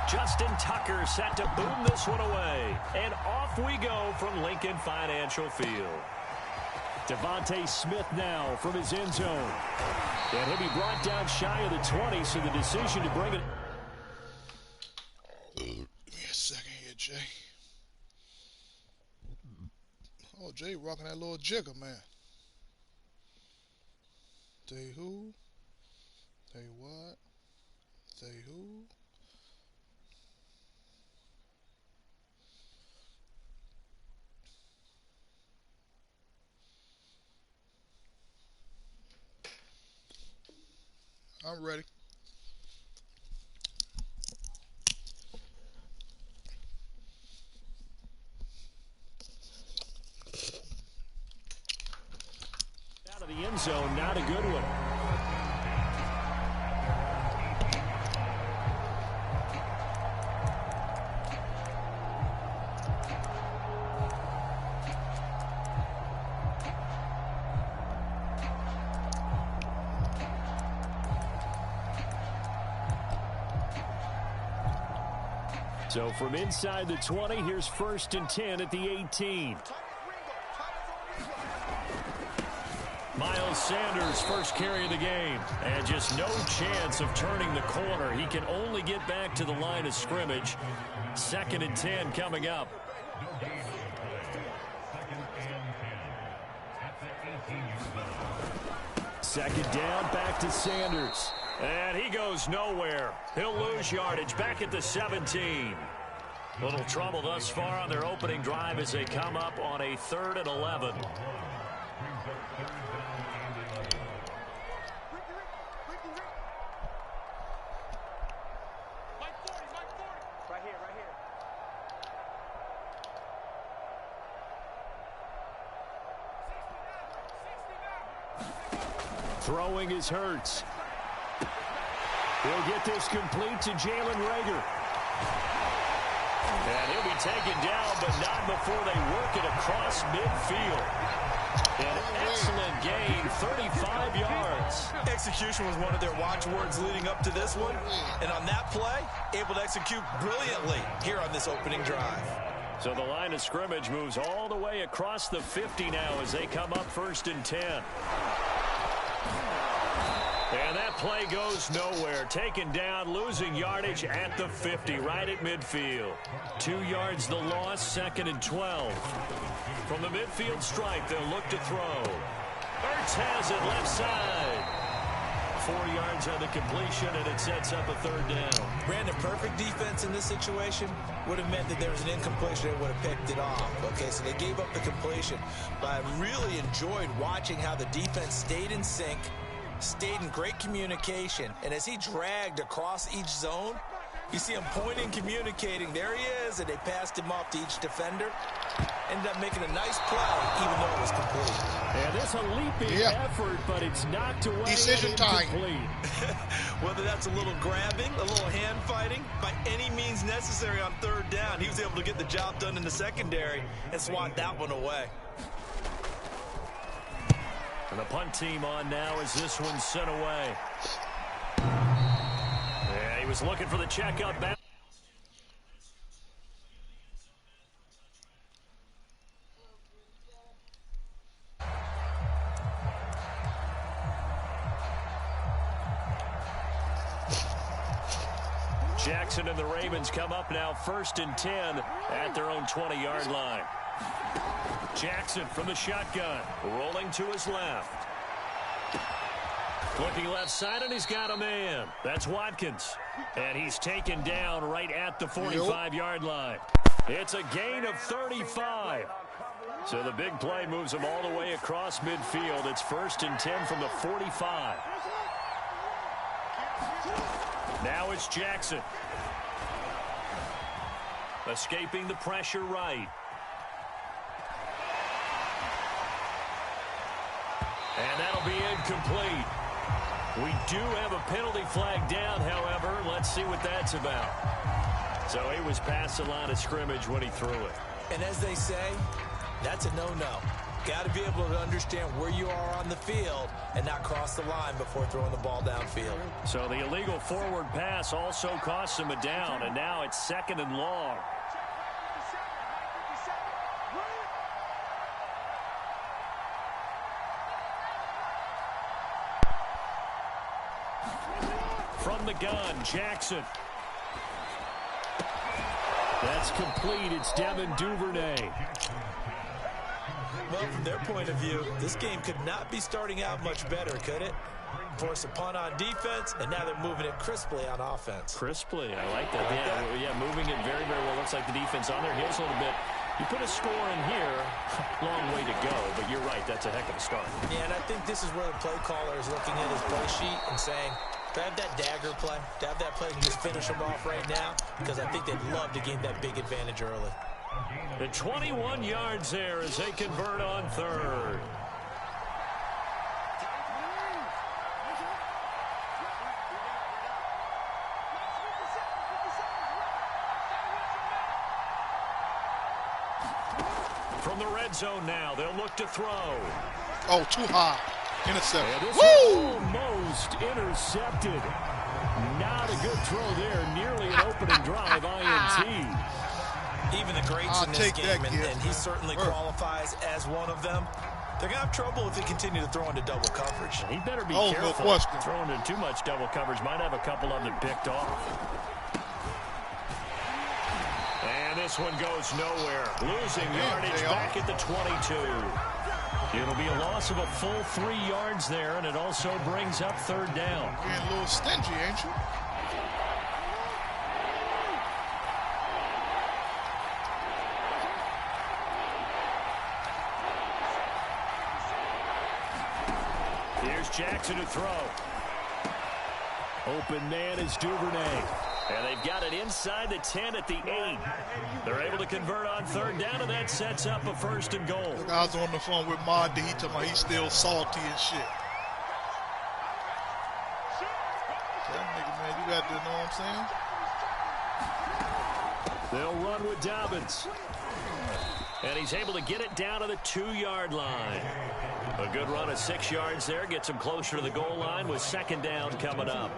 Justin Tucker set to boom this one away. And off we go from Lincoln Financial Field. Devontae Smith now from his end zone. And he'll be brought down shy of the 20, so the decision to bring it. Give me a second here, Jay. Oh, Jay rocking that little jigger, man. They who? They what? They who? I'm ready. Out of the end zone, not a good one. So from inside the 20, here's 1st and 10 at the 18. Miles Sanders first carry of the game. And just no chance of turning the corner. He can only get back to the line of scrimmage. 2nd and 10 coming up. Second down, back to Sanders. And he goes nowhere. He'll lose yardage back at the 17. Little trouble thus far on their opening drive as they come up on a 3rd and 11. Throwing is Hurts. He'll get this complete to Jalen Reagor. And he'll be taken down, but not before they work it across midfield. An excellent gain, 35 yards. Execution was one of their watchwords leading up to this one. And on that play, able to execute brilliantly here on this opening drive. So the line of scrimmage moves all the way across the 50 now as they come up 1st and 10. And that play goes nowhere. Taken down, losing yardage at the 50, right at midfield. 2 yards the loss, 2nd and 12. From the midfield stripe, they'll look to throw. Ertz has it left side. 4 yards on the completion, and it sets up a 3rd down. Brandon, perfect defense in this situation would have meant that there was an incompletion and would have picked it off. Okay, so they gave up the completion. But I really enjoyed watching how the defense stayed in sync, stayed in great communication, and as he dragged across each zone, you see him pointing, communicating. There he is, and they passed him off to each defender. Ended up making a nice play, even though it was complete. And it's a leaping effort, but it's knocked away. Decision time. Whether that's a little grabbing, a little hand fighting, by any means necessary on 3rd down, he was able to get the job done in the secondary and swat that one away. And the punt team on now as this one's sent away. Yeah, he was looking for the checkup back. Jackson and the Ravens come up now 1st and 10 at their own 20-yard line. Jackson from the shotgun, rolling to his left. Looking left side, and he's got a man. That's Watkins. And he's taken down right at the 45-yard line. It's a gain of 35. So the big play moves him all the way across midfield. It's 1st and 10 from the 45. Now it's Jackson. Escaping the pressure right. And that'll be incomplete. We do have a penalty flag down, however. Let's see what that's about. So he was past the line of scrimmage when he threw it. And as they say, that's a no-no. Got to be able to understand where you are on the field and not cross the line before throwing the ball downfield. So the illegal forward pass also costs him a down, and now it's 2nd and long. From the gun, Jackson. That's complete. It's Devin Duvernay. Well, from their point of view, this game could not be starting out much better, could it? Force a punt on defense, and now they're moving it crisply on offense. Crisply, I like that. Yeah, moving it very, very well. Looks like the defense on their heels a little bit. You put a score in here, long way to go, but you're right, that's a heck of a start. Yeah, and I think this is where the play caller is looking at his play sheet and saying, to have that dagger play, to have that play and just finish them off right now, because I think they'd love to gain that big advantage early. The 21 yards there as they convert on 3rd. From the red zone now, they'll look to throw. Oh, too high. Intercepted. Woo! Almost intercepted. Not a good throw there. Nearly an opening drive INT. Even the greats in this game, and he certainly qualifies as one of them, they're going to have trouble if they continue to throw into double coverage. He better be careful. No question. Throwing into too much double coverage. Might have a couple of them picked off. And this one goes nowhere. Losing yardage back at the 22. It'll be a loss of a full 3 yards there, and it also brings up 3rd down. You're getting a little stingy, ain't you? Here's Jackson to throw. Open man is Duvernay. And they've got it inside the 10 at the 8. They're able to convert on 3rd down, and that sets up a 1st and goal. Look, I was on the phone with Ma D. He talking about he's still salty and shit. That nigga, man, you got to know what I'm saying? They'll run with Dobbins. And he's able to get it down to the 2-yard line. A good run of 6 yards there. Gets him closer to the goal line with 2nd down coming up.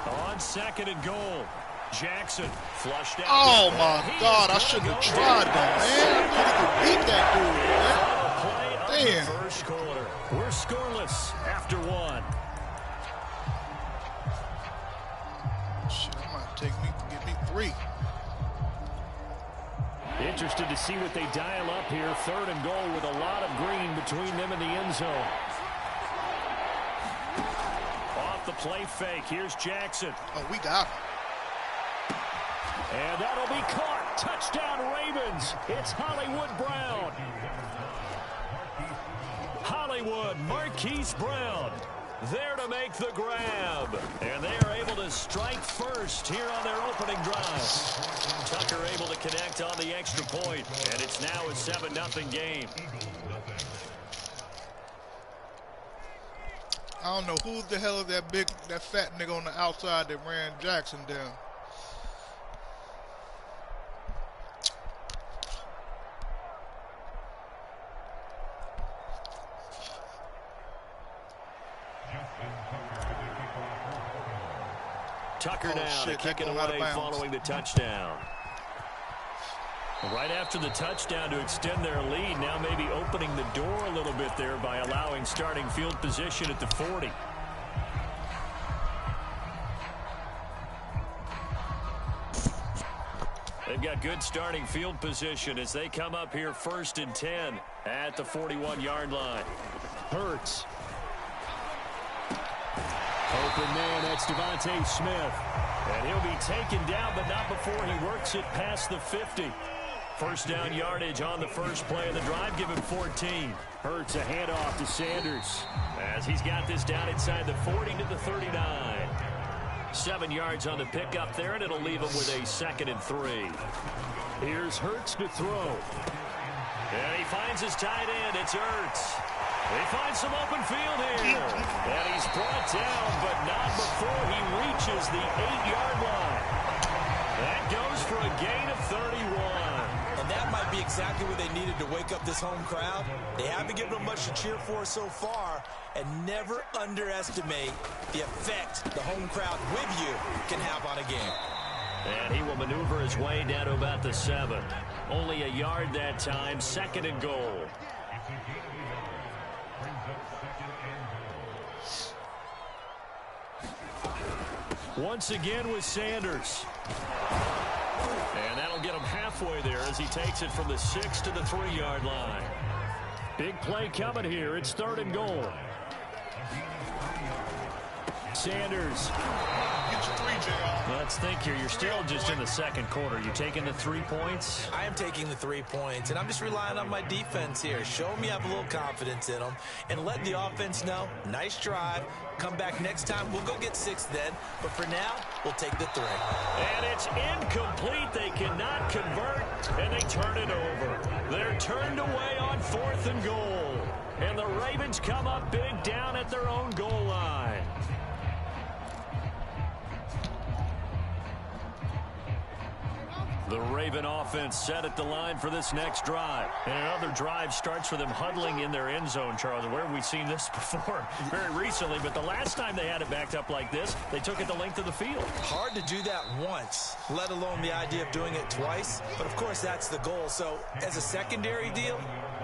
On 2nd and goal. Jackson flushed out. Oh, my God. I shouldn't have tried that, man. I couldn't beat that dude, man. Damn. First quarter. We're scoreless after 1. Shit, that might get me 3. Interested to see what they dial up here. 3rd and goal with a lot of green between them and the end zone. Off the play fake. Here's Jackson. Oh, we got him. And that'll be caught. Touchdown Ravens. It's Hollywood Brown. Hollywood, Marquise Brown, there to make the grab. And they are able to strike first here on their opening drive. Tucker able to connect on the extra point, and it's now a 7-0 game. I don't know who the hell is that fat nigga on the outside that ran Jackson down. Tucker now to kick it away following the touchdown. Right after the touchdown to extend their lead, now maybe opening the door a little bit there by allowing starting field position at the 40. They've got good starting field position as they come up here 1st and 10 at the 41-yard line. Hurts. Open man, that's Devontae Smith. And he'll be taken down, but not before he works it past the 50. First down yardage on the first play of the drive, give him 14. Hurts a handoff to Sanders as he's got this down inside the 40 to the 39. 7 yards on the pickup there, and it'll leave him with a 2nd and 3. Here's Hurts to throw. And he finds his tight end. It's Hurts. He finds some open field here. And he's brought down, but not before he reaches the 8-yard line. That goes for a gain of 31. And that might be exactly what they needed to wake up this home crowd. They haven't given them much to cheer for so far, and never underestimate the effect the home crowd with you can have on a game. And he will maneuver his way down to about the 7. Only a yard that time, 2nd and goal. Once again with Sanders. And that'll get him halfway there as he takes it from the 6 to the 3-yard line. Big play coming here. It's 3rd and goal. Sanders. Get your 3, JR. Let's think here. You're still just in the 2nd quarter. You taking the 3 points? I am taking the 3 points, and I'm just relying on my defense here. Show me I have a little confidence in them, and let the offense know, nice drive. Come back next time. We'll go get 6 then. But for now, we'll take the 3. And it's incomplete. They cannot convert, and they turn it over. They're turned away on 4th and goal. And the Ravens come up big down at their own goal line. The Raven offense set at the line for this next drive. And another drive starts with them huddling in their end zone, Charles. Where have we seen this before? Very recently, but the last time they had it backed up like this, they took it the length of the field. Hard to do that once, let alone the idea of doing it twice. But, of course, that's the goal. So, as a secondary deal,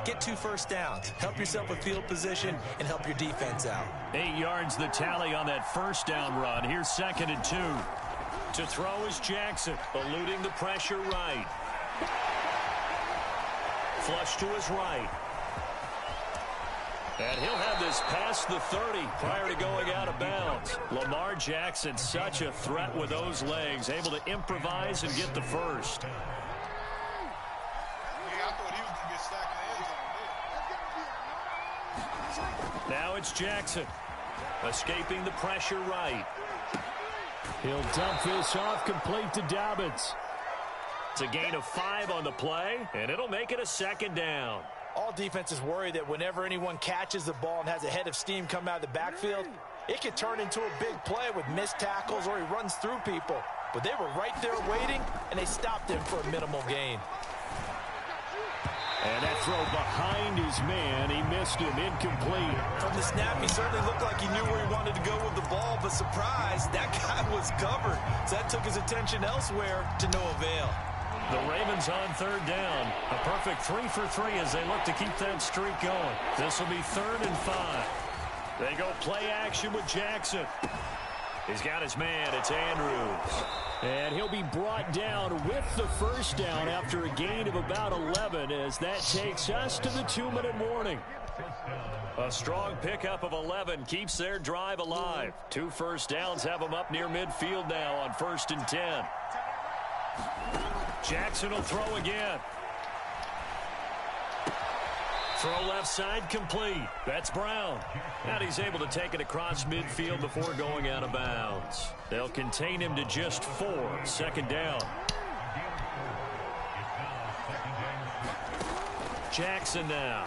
get 2 first downs. Help yourself with field position and help your defense out. 8 yards the tally on that first down run. Here's 2nd and 2. To throw is Jackson, eluding the pressure right. Flush to his right. And he'll have this past the 30 prior to going out of bounds. Lamar Jackson, such a threat with those legs, able to improvise and get the first. Yeah, I thought he was going to get sacked in the end zone. Now it's Jackson, escaping the pressure right. He'll dump this off complete to Dobbins. It's a gain of 5 on the play, and it'll make it a 2nd down. All defenses worry that whenever anyone catches the ball and has a head of steam come out of the backfield, it could turn into a big play with missed tackles or he runs through people. But they were right there waiting, and they stopped him for a minimal gain. And that throw behind his man, he missed him, incomplete. From the snap, he certainly looked like he knew where he wanted to go with the ball, but surprise, that guy was covered. So that took his attention elsewhere to no avail. The Ravens on 3rd down. A perfect 3 for 3 as they look to keep that streak going. This will be 3rd and 5. They go play action with Jackson. He's got his man. It's Andrews. And he'll be brought down with the first down after a gain of about 11 as that takes us to the 2-minute warning. A strong pickup of 11 keeps their drive alive. 2 first downs have them up near midfield now on 1st and 10. Jackson will throw again. Throw left side complete. That's Brown. And he's able to take it across midfield before going out of bounds. They'll contain him to just 4. 2nd down. Jackson now.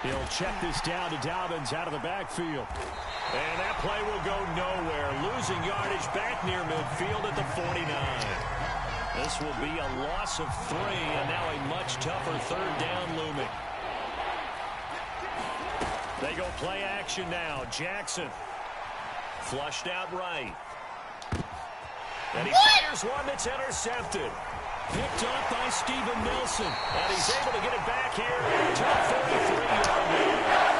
He'll check this down to Dobbins out of the backfield. And that play will go nowhere. Losing yardage back near midfield at the 49. This will be a loss of 3, and now a much tougher 3rd down looming. They go play action now. Jackson flushed out right. And he fires one that's intercepted. Picked up by Steven Nelson. And he's able to get it back here to the 43-yard line.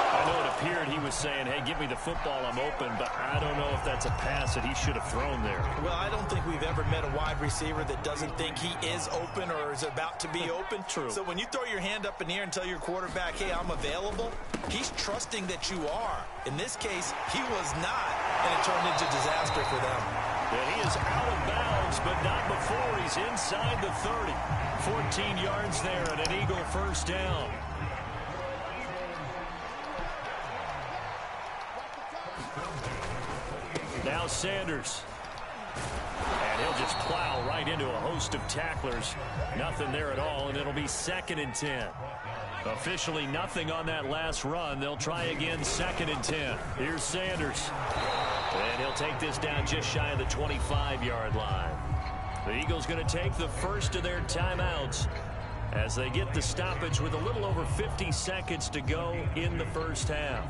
I know it appeared he was saying, hey, give me the football, I'm open, but I don't know if that's a pass that he should have thrown there. Well, I don't think we've ever met a wide receiver that doesn't think he is open or is about to be open. True. So when you throw your hand up in the air and tell your quarterback, hey, I'm available, he's trusting that you are. In this case, he was not, and it turned into disaster for them. And he is out of bounds, but not before he's inside the 30. 14 yards there and an Eagle first down. Now Sanders. And he'll just plow right into a host of tacklers. Nothing there at all, and it'll be 2nd and 10. Officially nothing on that last run. They'll try again 2nd and 10. Here's Sanders. And he'll take this down just shy of the 25-yard line. The Eagles going to take the first of their timeouts as they get the stoppage with a little over 50 seconds to go in the first half.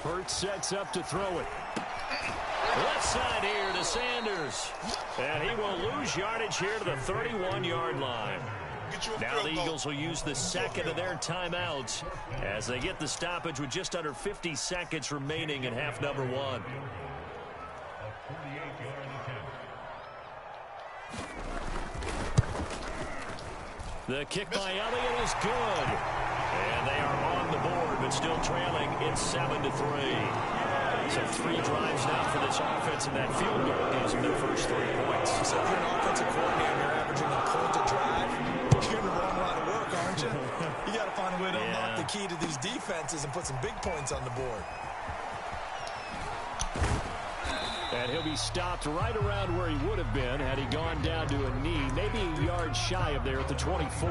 Hurts sets up to throw it. Left side here to Sanders. And he will lose yardage here to the 31-yard line. Now the Eagles will use the second of their timeouts as they get the stoppage with just under 50 seconds remaining in half number one. The kick by Elliott is good. And they are on the board, but still trailing. It's 7-3. So 3 drives now for this offense, and that field goal gives them their first 3 points. So if you're an offensive coordinator, you're averaging a point a drive, you're in the wrong line of work, aren't you? You got to find a way to unlock the key to these defenses and put some big points on the board. And he'll be stopped right around where he would have been had he gone down to a knee, maybe a yard shy of there at the 24.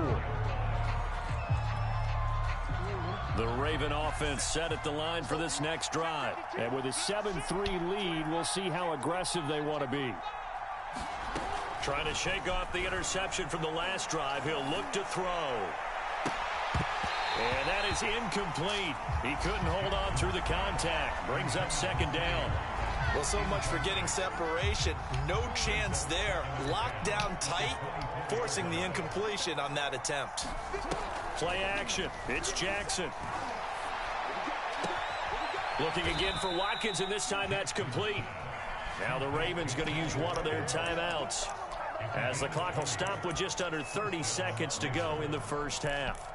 The Raven offense set at the line for this next drive. And with a 7-3 lead, we'll see how aggressive they want to be. Trying to shake off the interception from the last drive. He'll look to throw. And that is incomplete. He couldn't hold on through the contact. Brings up second down. Well, so much for getting separation. No chance there. Locked down tight, forcing the incompletion on that attempt. Play action. It's Jackson. Looking again for Watkins, and this time that's complete. Now the Ravens going to use one of their timeouts as the clock will stop with just under 30 seconds to go in the first half.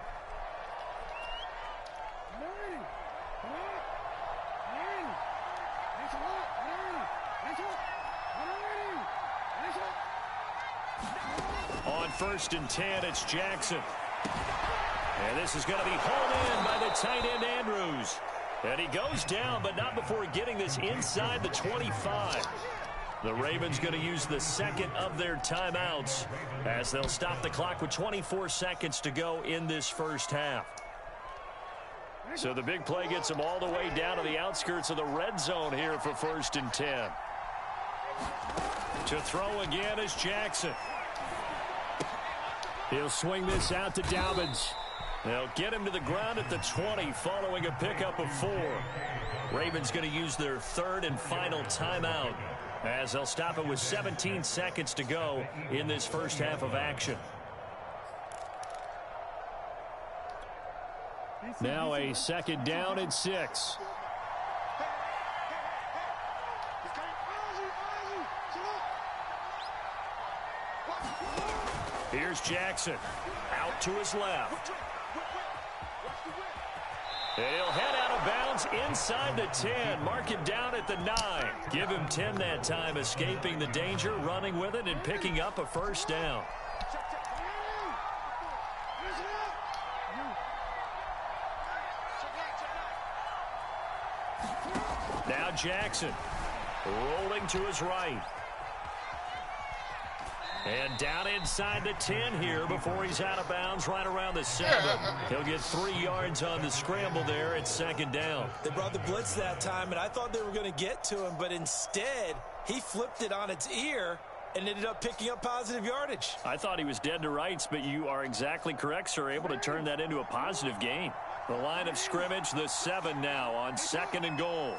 On 1st and 10, it's Jackson. And this is going to be hauled in by the tight end Andrews. And he goes down, but not before getting this inside the 25. The Ravens going to use the second of their timeouts as they'll stop the clock with 24 seconds to go in this first half. So the big play gets them all the way down to the outskirts of the red zone here for 1st and 10. To throw again is Jackson. He'll swing this out to Dobbins. They'll get him to the ground at the 20 following a pickup of 4. Ravens going to use their 3rd and final timeout as they'll stop it with 17 seconds to go in this first half of action. Now a 2nd down and 6. Here's Jackson out to his left. And he'll head out of bounds inside the 10. Mark him down at the 9. Give him 10 that time, escaping the danger, running with it, and picking up a first down. Now Jackson rolling to his right. And down inside the 10 here before he's out of bounds right around the 7. He'll get 3 yards on the scramble there at 2nd down. They brought the blitz that time, and I thought they were going to get to him, but instead he flipped it on its ear and ended up picking up positive yardage. I thought he was dead to rights, but you are exactly correct, sir, able to turn that into a positive gain. The line of scrimmage, the 7 now on 2nd and goal.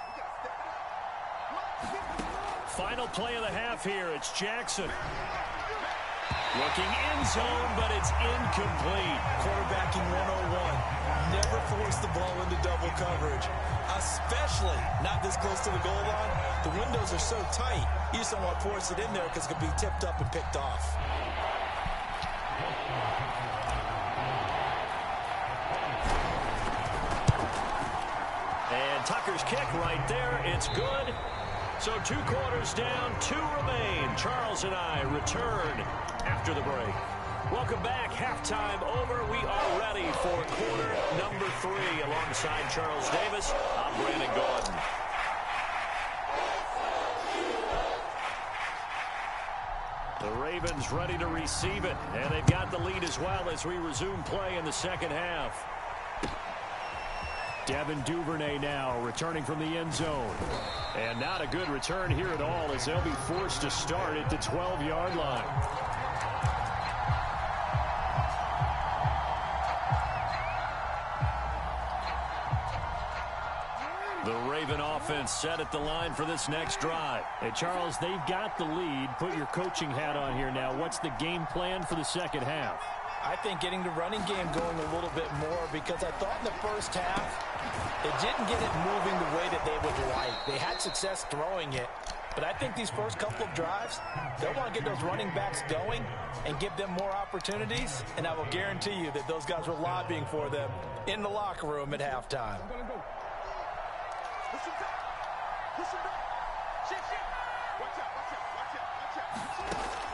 Final play of the half here, it's Jackson. Looking end zone, but it's incomplete. Quarterbacking 101. Never force the ball into double coverage, especially not this close to the goal line. The windows are so tight, you just don't want to force it in there because it could be tipped up and picked off. And Tucker's kick right there. It's good. So 2 quarters down, 2 remain. Charles and I return after the break. Welcome back. Halftime over. We are ready for quarter number 3. Alongside Charles Davis, I'm Brandon Gordon. The Ravens ready to receive it, and they've got the lead as well as we resume play in the second half. Devin Duvernay now returning from the end zone. And not a good return here at all as they'll be forced to start at the 12-yard line. The Raven offense set at the line for this next drive. Hey, Charles, they've got the lead. Put your coaching hat on here now. What's the game plan for the second half? I think getting the running game going a little bit more, because I thought in the first half they didn't get it moving the way that they would like. They had success throwing it, but I think these first couple of drives, they'll want to get those running backs going and give them more opportunities, and I will guarantee you that those guys were lobbying for them in the locker room at halftime.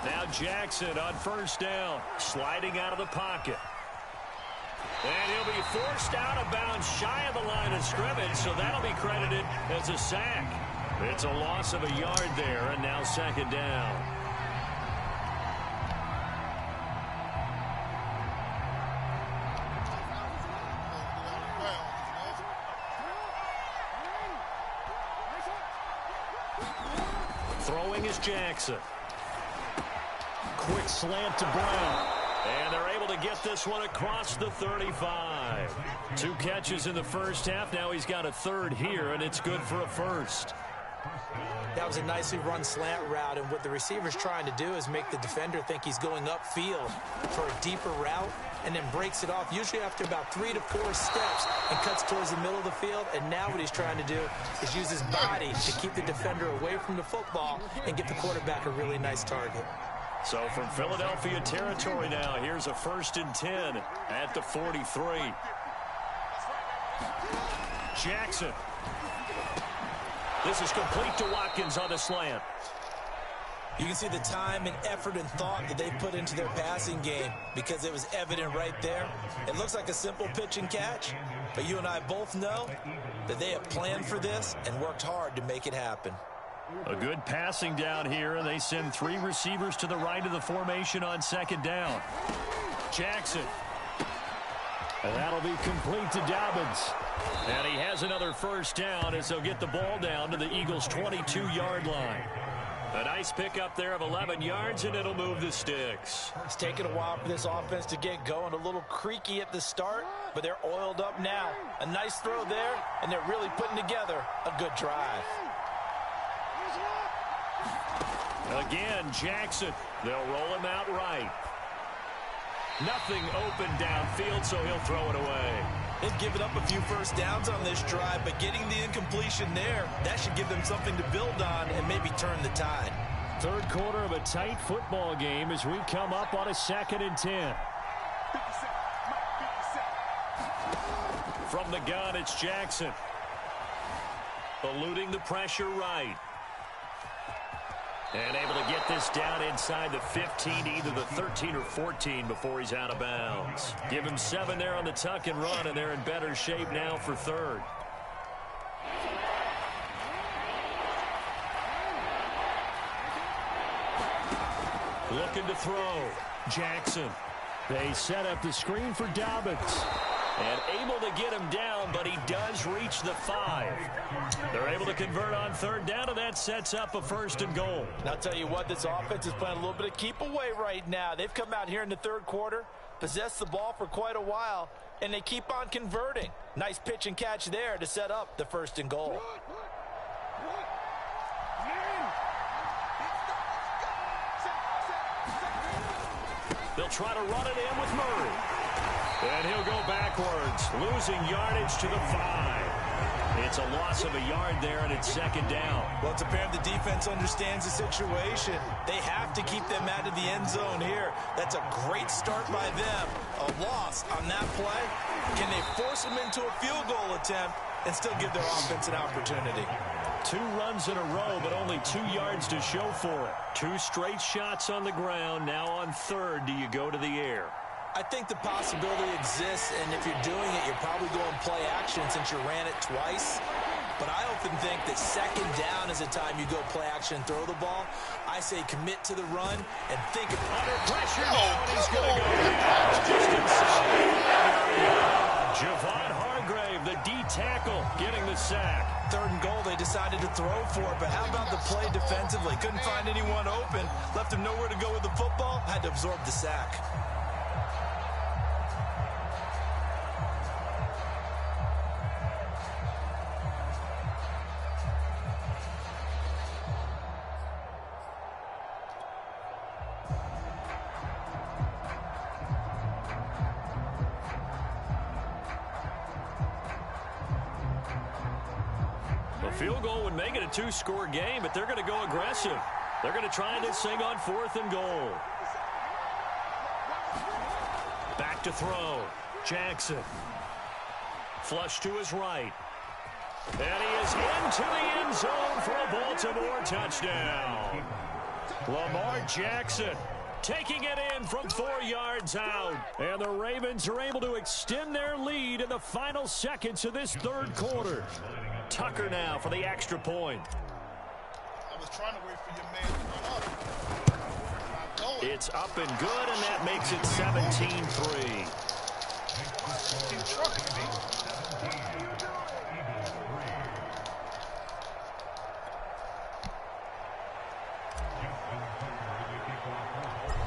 Now Jackson on first down, sliding out of the pocket. And he'll be forced out of bounds shy of the line of scrimmage, so that'll be credited as a sack. It's a loss of a yard there, and now second down. Throwing is Jackson. Quick slant to Brown. And they're able to get this one across the 35. 2 catches in the first half. Now he's got a third here, and it's good for a first. That was a nicely run slant route, and what the receiver's trying to do is make the defender think he's going upfield for a deeper route, and then breaks it off, usually after about 3 to 4 steps, and cuts towards the middle of the field. And now what he's trying to do is use his body to keep the defender away from the football and get the quarterback a really nice target. So from Philadelphia territory now, here's a 1st and 10 at the 43. Jackson. This is complete to Watkins on the slant. You can see the time and effort and thought that they put into their passing game, because it was evident right there. It looks like a simple pitch and catch, but you and I both know that they have planned for this and worked hard to make it happen. A good passing down here, and they send 3 receivers to the right of the formation on second down. Jackson. And that'll be complete to Dobbins. And he has another first down as they'll get the ball down to the Eagles' 22-yard line. A nice pickup there of 11 yards, and it'll move the sticks. It's taken a while for this offense to get going. A little creaky at the start, but they're oiled up now. A nice throw there, and they're really putting together a good drive. Again, Jackson. They'll roll him out right. Nothing open downfield, so he'll throw it away. They've given up a few first downs on this drive, but getting the incompletion there, that should give them something to build on and maybe turn the tide. Third quarter of a tight football game as we come up on a 2nd and 10. From the gun, it's Jackson. Eluding the pressure right. And able to get this down inside the 15, either the 13 or 14 before he's out of bounds. Give him 7 there on the tuck and run, and they're in better shape now for third. Looking to throw. Jackson. They set up the screen for Dobbins. And able to get him down, but he does reach the 5. They're able to convert on third down, and that sets up a 1st and goal. And I'll tell you what, this offense is playing a little bit of keep away right now. They've come out here in the third quarter, possessed the ball for quite a while, and they keep on converting. Nice pitch and catch there to set up the 1st and goal. They'll try to run it in with Murray. And he'll go backwards, losing yardage to the 5. It's a loss of a yard there, and it's 2nd down. Well, it's apparent the defense understands the situation. They have to keep them out of the end zone here. That's a great start by them. A loss on that play. Can they force them into a field goal attempt and still give their offense an opportunity? 2 runs in a row, but only 2 yards to show for it. 2 straight shots on the ground. Now on third, do you go to the air? I think the possibility exists, and if you're doing it, you're probably going play action since you ran it twice. But I often think that 2nd down is a time you go play action and throw the ball. I say commit to the run and think of under pressure. He's going to go down just inside. Javon Hargrave the D tackle, getting the sack. 3rd and goal, they decided to throw for it, but how about the play defensively? Couldn't find anyone open, left him nowhere to go with the football, had to absorb the sack. Field goal would make it a 2-score game, but they're going to go aggressive. They're going to try this thing on 4th and goal. Back to throw. Jackson. Flush to his right. And he is into the end zone for a Baltimore touchdown. Lamar Jackson taking it in from 4 yards out. And the Ravens are able to extend their lead in the final seconds of this 3rd quarter. Tucker now for the extra point. I was trying to wait for your man to run up. It's up and good, and that makes it 17-3.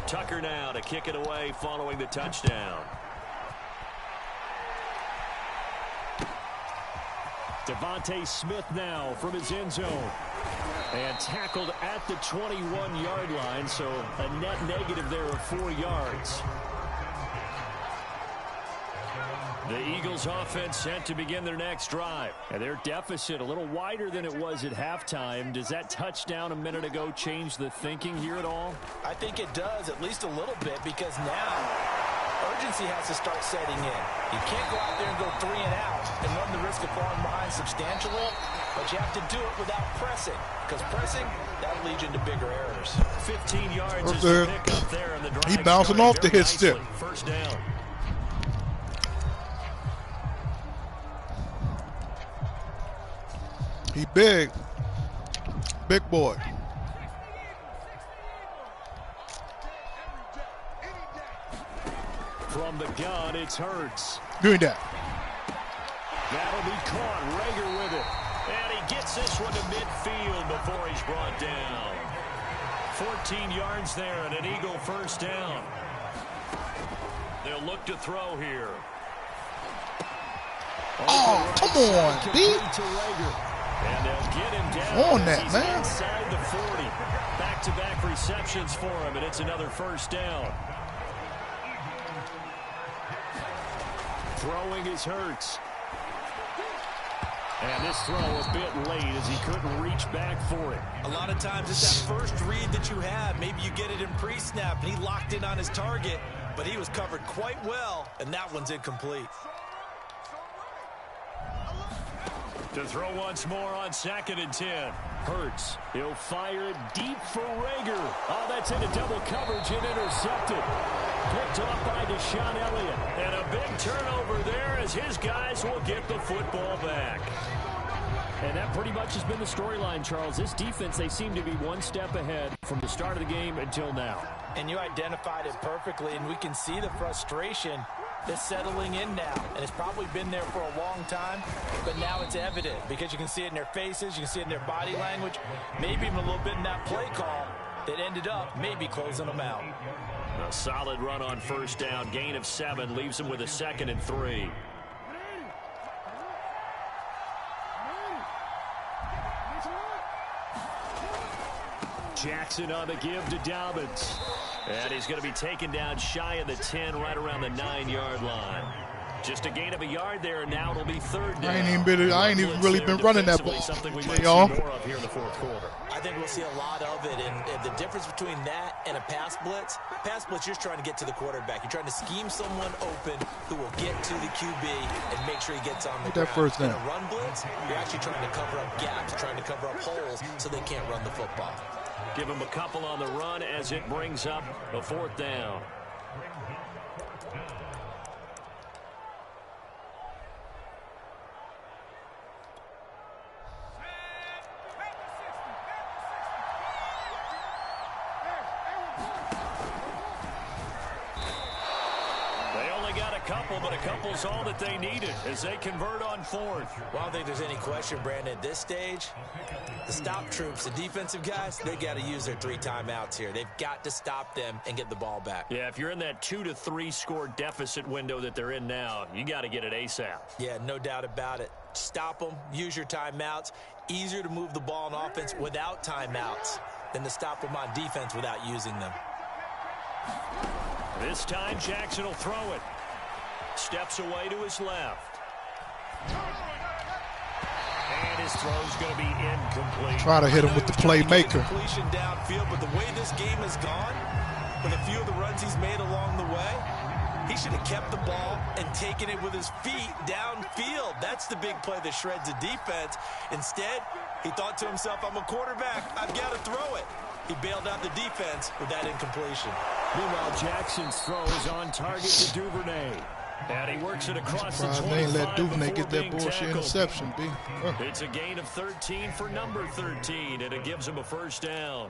Tucker now to kick it away following the touchdown. Devontae Smith now from his end zone. And tackled at the 21-yard line, so a net negative there of 4 yards. The Eagles offense set to begin their next drive. And their deficit a little wider than it was at halftime. Does that touchdown a minute ago change the thinking here at all? I think it does, at least a little bit, because now urgency has to start setting in. You can't go out there and go 3 and out and run the risk of falling behind substantially, but you have to do it without pressing, because pressing, that'll lead you into bigger errors. 15 yards is the pickup there, and the drive he bouncing off the hit stick. First down. He big. Big boy. From the gun, it's Hurts. Doing that. That'll be caught. Rager with it. And he gets this one to midfield before he's brought down. 14 yards there and an Eagle first down. They'll look to throw here. Oh, come on, B. And they'll get him down on that, man. Inside the 40. Back-to-back receptions for him, and it's another first down. Throwing is Hurts. And this throw a bit late as he couldn't reach back for it. A lot of times it's that first read that you have. Maybe you get it in pre-snap, and he locked in on his target, but he was covered quite well, and that one's incomplete. To throw once more on 2nd and 10. Hurts. He'll fire it deep for Rager. Oh, that's into double coverage and intercepted. Picked off by Deshaun Elliott. And a big turnover there as his guys will get the football back. And that pretty much has been the storyline, Charles. This defense, they seem to be one step ahead from the start of the game until now. And you identified it perfectly, and we can see the frustration that's settling in now. And it's probably been there for a long time, but now it's evident because you can see it in their faces, you can see it in their body language, maybe even a little bit in that play call that ended up maybe closing them out. A solid run on first down. Gain of 7 leaves them with a 2nd and 3. Jackson on the give to Dobbins. And he's going to be taken down shy of the 10, right around the 9-yard line. Just a gain of a yard there, and now it'll be 3rd down. I ain't even really been running that ball. Something we might see more of here in the 4th quarter. I think we'll see a lot of it, and the difference between that and a pass blitz, you're just trying to get to the quarterback. You're trying to scheme someone open who will get to the QB and make sure he gets on the ground. That first down. In a run blitz, you're actually trying to cover up gaps, trying to cover up holes so they can't run the football. Give him a couple on the run as it brings up a 4th down. couple, but a couple's all that they needed as they convert on fourth. Well, I don't think there's any question, Brandon, at this stage, the stop troops, the defensive guys, they got to use their 3 timeouts here. They've got to stop them and get the ball back. Yeah, if you're in that 2 to 3 score deficit window that they're in now, you got to get it ASAP. Yeah, no doubt about it. Stop them, use your timeouts. Easier to move the ball on offense without timeouts than to stop them on defense without using them. This time, Jackson will throw it. Steps away to his left. And his throw's going to be incomplete. Try to hit him with the playmaker. Completion downfield, but the way this game has gone, with a few of the runs he's made along the way, he should have kept the ball and taken it with his feet downfield. That's the big play that shreds the defense. Instead, he thought to himself, I'm a quarterback. I've got to throw it. He bailed out the defense with that incompletion. Meanwhile, Jackson's throw is on target to Duvernay. And he works it across the 25 they ain't let Duvernay get that bullshit tackled. interception, B. It's a gain of 13 for number 13, and it gives him a first down.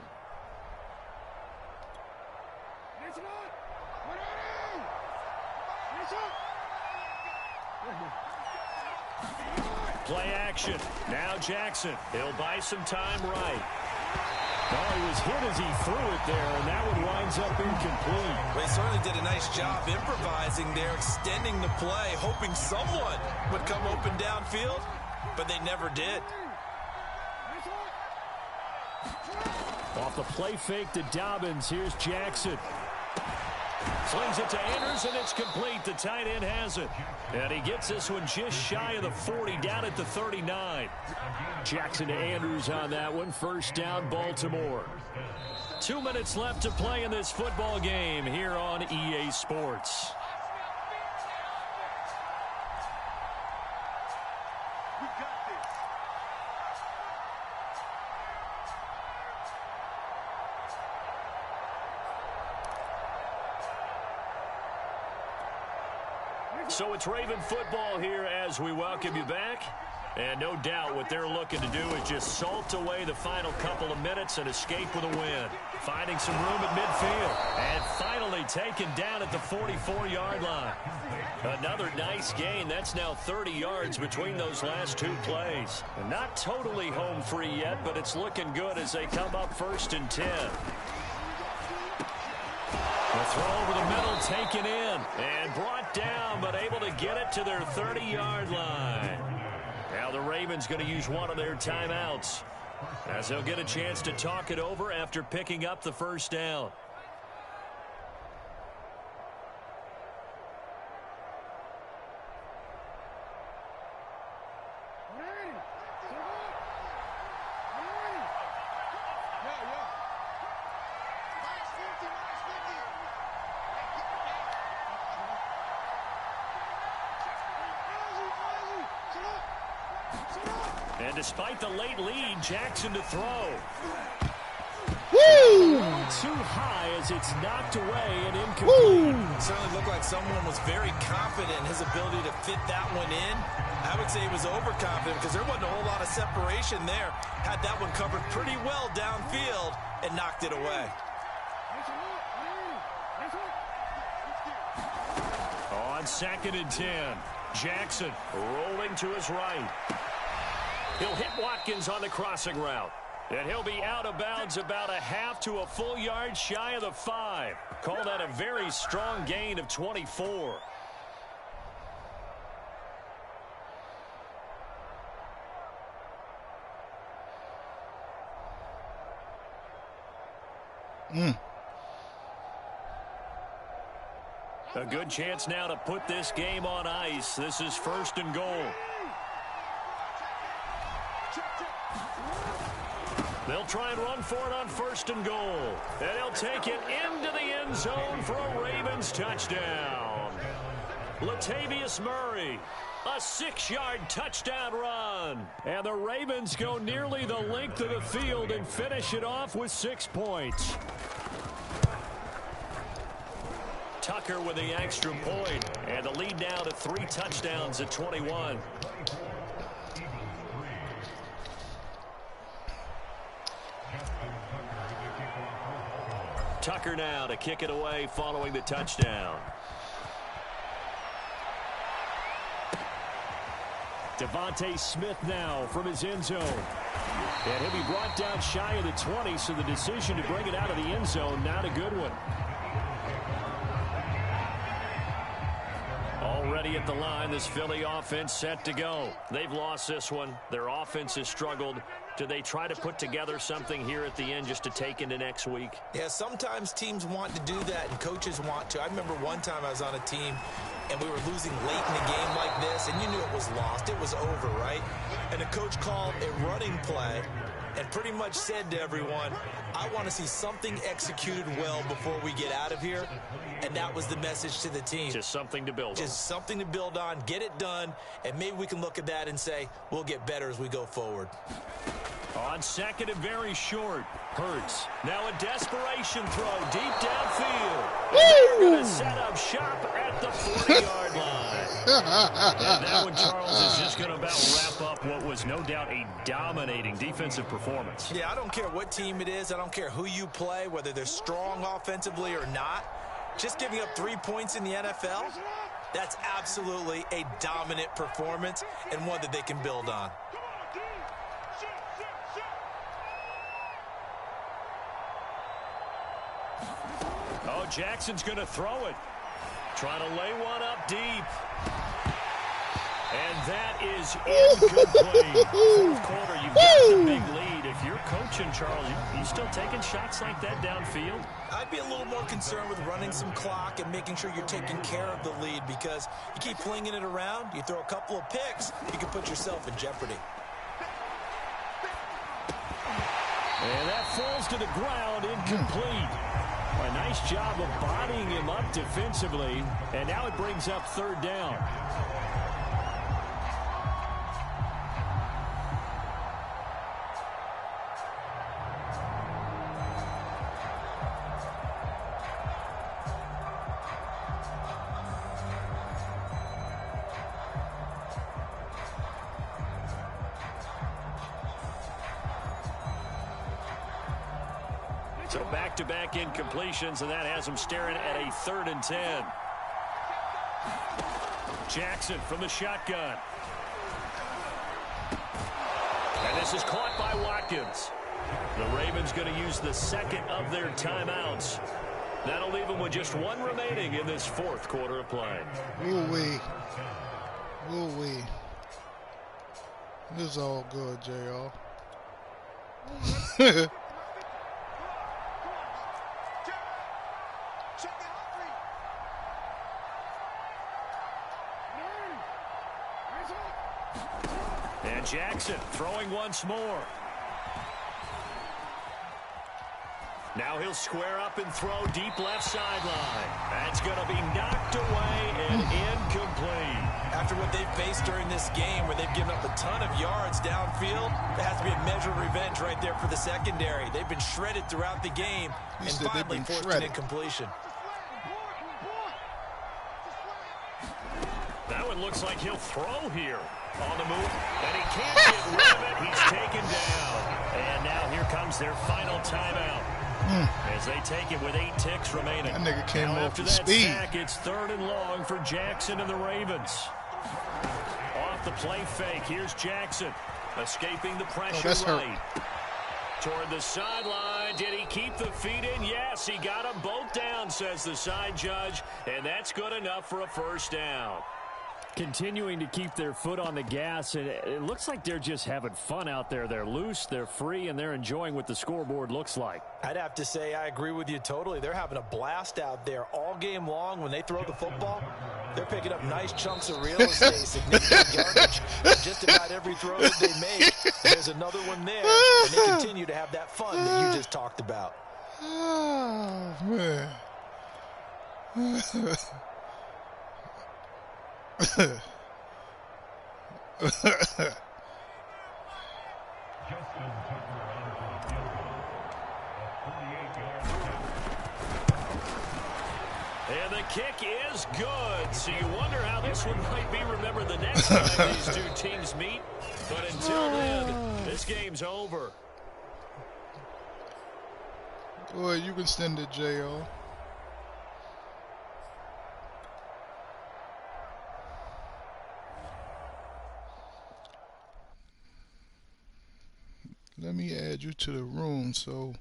Play action. Now Jackson. He'll buy some time right. Oh, he was hit as he threw it there, and that one winds up incomplete. They certainly did a nice job improvising there, extending the play, hoping someone would come open downfield, but they never did. Off the play fake to Dobbins, here's Jackson. Slings it to Andrews, and it's complete. The tight end has it. And he gets this one just shy of the 40, down at the 39. Jackson to Andrews on that one. First down, Baltimore. 2 minutes left to play in this football game here on EA Sports. So it's Raven football here as we welcome you back. And no doubt what they're looking to do is just salt away the final couple of minutes and escape with a win. Finding some room at midfield. And finally taken down at the 44-yard line. Another nice gain. That's now 30 yards between those last 2 plays. And not totally home free yet, but it's looking good as they come up 1st and 10. The throw over the middle, taken in, and brought down, but able to get it to their 30-yard line. Now the Ravens going to use one of their timeouts, as they'll get a chance to talk it over after picking up the first down. And despite the late lead, Jackson to throw. Woo! Too high as it's knocked away and incomplete. It certainly looked like someone was very confident in his ability to fit that one in. I would say he was overconfident because there wasn't a whole lot of separation there. Had that one covered pretty well downfield and knocked it away. On 2nd and 10, Jackson rolling to his right. He'll hit Watkins on the crossing route. And he'll be out of bounds about a half to a full yard shy of the 5. Call that a very strong gain of 24. A good chance now to put this game on ice. This is 1st and goal. They'll try and run for it on 1st and goal. And he'll take it into the end zone for a Ravens touchdown. Latavius Murray, a 6-yard touchdown run. And the Ravens go nearly the length of the field and finish it off with 6 points. Tucker with the extra point. And the lead now to 3 touchdowns at 21. Tucker now to kick it away following the touchdown. Devontae Smith now from his end zone. And he'll be brought down shy of the 20, so the decision to bring it out of the end zone, not a good one. Already at the line, this Philly offense set to go. They've lost this one. Their offense has struggled. Do they try to put together something here at the end just to take into next week? Yeah, sometimes teams want to do that and coaches want to. I remember one time I was on a team and we were losing late in the game like this, and you knew it was lost. It was over, right? And the coach called a running play and pretty much said to everyone, I want to see something executed well before we get out of here. And that was the message to the team. Just something to build on. Just something to build on, get it done, and maybe we can look at that and say, we'll get better as we go forward. On second and very short, Hurts. Now a desperation throw deep downfield. They're going to set up shop at the 40-yard line. And that one, Charles, is just going to about wrap up what was no doubt a dominating defensive performance. Yeah, I don't care what team it is. I don't care who you play, whether they're strong offensively or not. Just giving up 3 points in the NFL, that's absolutely a dominant performance and one that they can build on. Oh, Jackson's going to throw it. Trying to lay one up deep. And that is incomplete. Fourth quarter, you've got the big lead. If you're coaching, Charles, you still taking shots like that downfield? I'd be a little more concerned with running some clock and making sure you're taking care of the lead, because you keep flinging it around, you throw a couple of picks, you can put yourself in jeopardy. And that falls to the ground, incomplete. A nice job of bodying him up defensively, and now it brings up third down. So back-to-back incompletions, and that has them staring at a 3rd and 10. Jackson from the shotgun. And this is caught by Watkins. The Ravens going to use the second of their timeouts. That'll leave them with just one remaining in this fourth quarter of play. Ooh-wee. Ooh-wee. This is all good, JR. And Jackson throwing once more. Now he'll square up and throw deep left sideline. That's going to be knocked away and incomplete. After what they've faced during this game, where they've given up a ton of yards downfield, there has to be a measure of revenge right there for the secondary. They've been shredded throughout the game and finally forced an incompletion. That one looks like he'll throw here. On the move, and he can't get rid of it. He's taken down. And now here comes their final timeout. As they take it with 8 ticks remaining. That nigga came now off after the that speed. sack, it's 3rd and long for Jackson and the Ravens. Off the play fake, here's Jackson. Escaping the pressure right. Toward the sideline. Did he keep the feet in? Yes, he got them both down, says the side judge. And that's good enough for a first down. Continuing to keep their foot on the gas, and it looks like they're just having fun out there. They're loose, they're free, and they're enjoying what the scoreboard looks like. I'd have to say I agree with you totally. They're having a blast out there all game long. When they throw the football, they're picking up nice chunks of real estate, significant yardage. Just about every throw that they make, there's another one there, and they continue to have that fun that you just talked about. Oh, man. And the kick is good. So you wonder how this one might be remembered the next time these two teams meet. But until then, this game's over. Boy, you can send it, JR. to the room, so